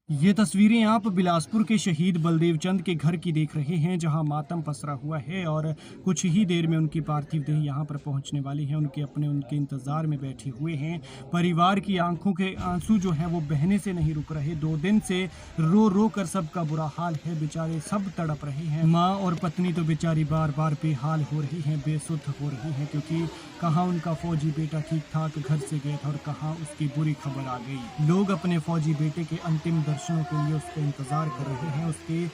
ये तस्वीरें आप बिलासपुर के शहीद बलदेव चंद के घर की देख रहे हैं, जहां मातम पसरा हुआ है और कुछ ही देर में उनकी पार्थिव देह यहां पर पहुंचने वाली है। उनके इंतज़ार में बैठे हुए हैं। परिवार की आंखों के आंसू जो है वो बहने से नहीं रुक रहे। 2 दिन से रो रो कर सबका बुरा हाल है। बेचारे सब तड़प रहे हैं। माँ और पत्नी तो बेचारी बार बार बेहाल हो रही हैं, बेसुध हो रही हैं, क्योंकि कहाँ उनका फौजी बेटा ठीक ठाक घर से गया था और कहाँ उसकी बुरी खबर आ गई। लोग अपने फौजी बेटे के अंतिम दर्शनों के लिए उसका इंतज़ार कर रहे हैं। उसके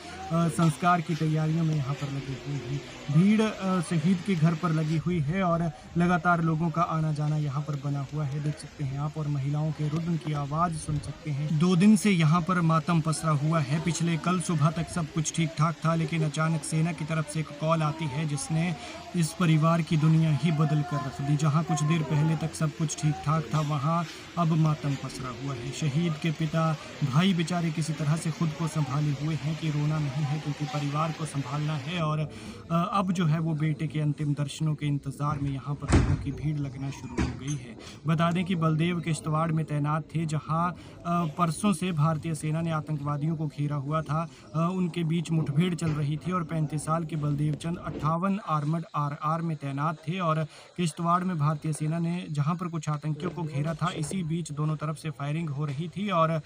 संस्कार की तैयारियों में यहाँ पर लगे हुए हैं। भीड़ शहीद के घर पर लगी हुई है और लगातार लोगों का आना जाना यहाँ पर बना हुआ है। देख सकते हैं आप, और महिलाओं के रुदन की आवाज़ सुन सकते हैं। 2 दिन से यहाँ पर मातम पसरा हुआ है। पिछले कल सुबह तक सब कुछ ठीक ठाक था, लेकिन अचानक सेना की तरफ से एक कॉल आती है जिसने इस परिवार की दुनिया ही बदल कर रख दी। जहाँ कुछ देर पहले तक सब कुछ ठीक ठाक था, वहाँ अब मातम पसरा हुआ है। शहीद के पिता भाई बेचारे किसी तरह से खुद को संभाले हुए हैं कि रोना नहीं है, क्योंकि परिवार को संभालना है। और अब जो है वो बेटे के अंतिम दर्शनों के इंतज़ार में यहाँ पर लोगों की भीड़ लगना शुरू हो गई है। बता दें कि बलदेव किश्तवाड़ में तैनात थे, जहाँ परसों से भारतीय सेना ने आतंकवादियों को घेरा हुआ था। उनके बीच मुठभेड़ चल रही थी और 35 साल के बलदेव चंद 58 आर्मड आरआर में तैनात थे। और किश्तवाड़ में भारतीय सेना ने जहाँ पर कुछ आतंकियों को घेरा था, इसी बीच दोनों तरफ से फायरिंग हो रही थी और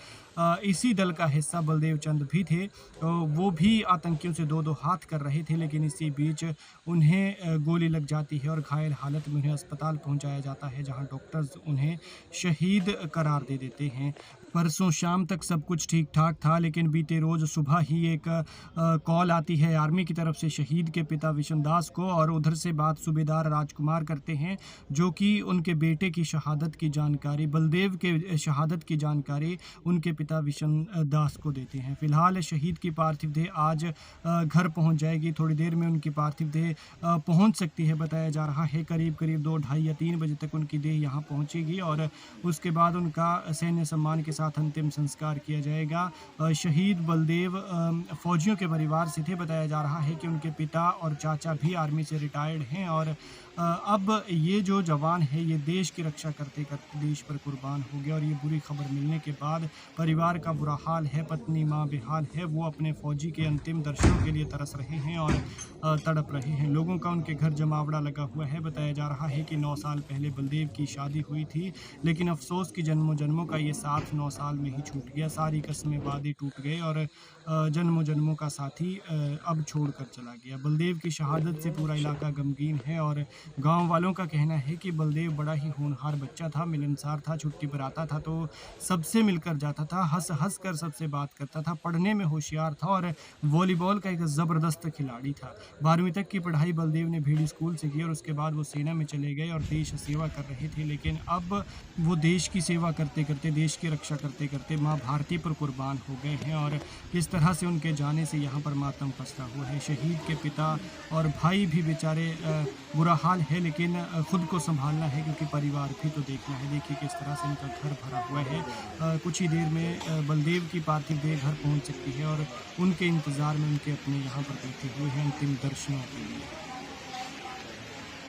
इसी दल का हिस्सा बलदेव चंद भी थे। वो भी आतंकियों से दो हाथ कर रहे थे, लेकिन इसी बीच उन्हें गोली लग जाती है और घायल हालत में उन्हें अस्पताल पहुंचाया जाता है, जहां डॉक्टर्स उन्हें शहीद करार दे देते हैं। परसों शाम तक सब कुछ ठीक ठाक था, लेकिन बीते रोज़ सुबह ही एक कॉल आती है आर्मी की तरफ से शहीद के पिता विशन दास को, और उधर से बात सूबेदार राजकुमार करते हैं, जो कि उनके बेटे की शहादत की जानकारी, बलदेव के शहादत की जानकारी उनके पिता विशन दास को देते हैं। फिलहाल शहीद की पार्थिव देह आज घर पहुंच जाएगी। थोड़ी देर में उनकी पार्थिव देह पहुंच सकती है। बताया जा रहा है करीब 2, ढाई या 3 बजे तक उनकी देह यहां पहुंचेगी और उसके बाद उनका सैन्य सम्मान के साथ अंतिम संस्कार किया जाएगा। शहीद बलदेव फौजियों के परिवार से थे। बताया जा रहा है कि उनके पिता और चाचा भी आर्मी से रिटायर्ड हैं और अब ये जो जवान है ये देश की रक्षा करते करते देश पर कुर्बान हो गया। और ये बुरी खबर मिलने के बाद परिवार का बुरा हाल है। पत्नी माँ बेहाल है। वो अपने फौजी के अंतिम दर्शनों के लिए तरस रहे हैं और तड़प रहे हैं। लोगों का उनके घर जमावड़ा लगा हुआ है। बताया जा रहा है कि 9 साल पहले बलदेव की शादी हुई थी, लेकिन अफसोस कि जन्मों जन्मों का ये साथ 9 साल में ही छूट गया। सारी कस्में वादे टूट गए और जन्मों जन्मों का साथी अब छोड़कर चला गया। बलदेव की शहादत से पूरा इलाका गमगीन है और गांव वालों का कहना है कि बलदेव बड़ा ही होनहार बच्चा था, मिलनसार था। छुट्टी पर आता था तो सबसे मिलकर जाता था, हंस हंस कर सबसे बात करता था, पढ़ने में होशियार था और वॉलीबॉल का एक ज़बरदस्त खिलाड़ी था। 12वीं तक की पढ़ाई बलदेव ने भीड़ी स्कूल से की और उसके बाद वो सेना में चले गए और देश सेवा कर रहे थे। लेकिन अब वो देश की सेवा करते करते, देश की रक्षा करते करते माँ भारती पर कुर्बान हो गए हैं और किस तरह से उनके जाने से यहाँ पर मातम पसरा हुआ है। शहीद के पिता और भाई भी बेचारे बुरा हाल है, लेकिन खुद को संभालना है, क्योंकि परिवार भी तो देखना है। देखिए किस तरह से इनका घर भरा हुआ है। कुछ ही देर में बलदेव की पार्थिव देह घर पहुँच सकती है और उनके इंतज़ार में उनके अपने यहाँ पर बैठे हुए हैं अंतिम दर्शनों के लिए।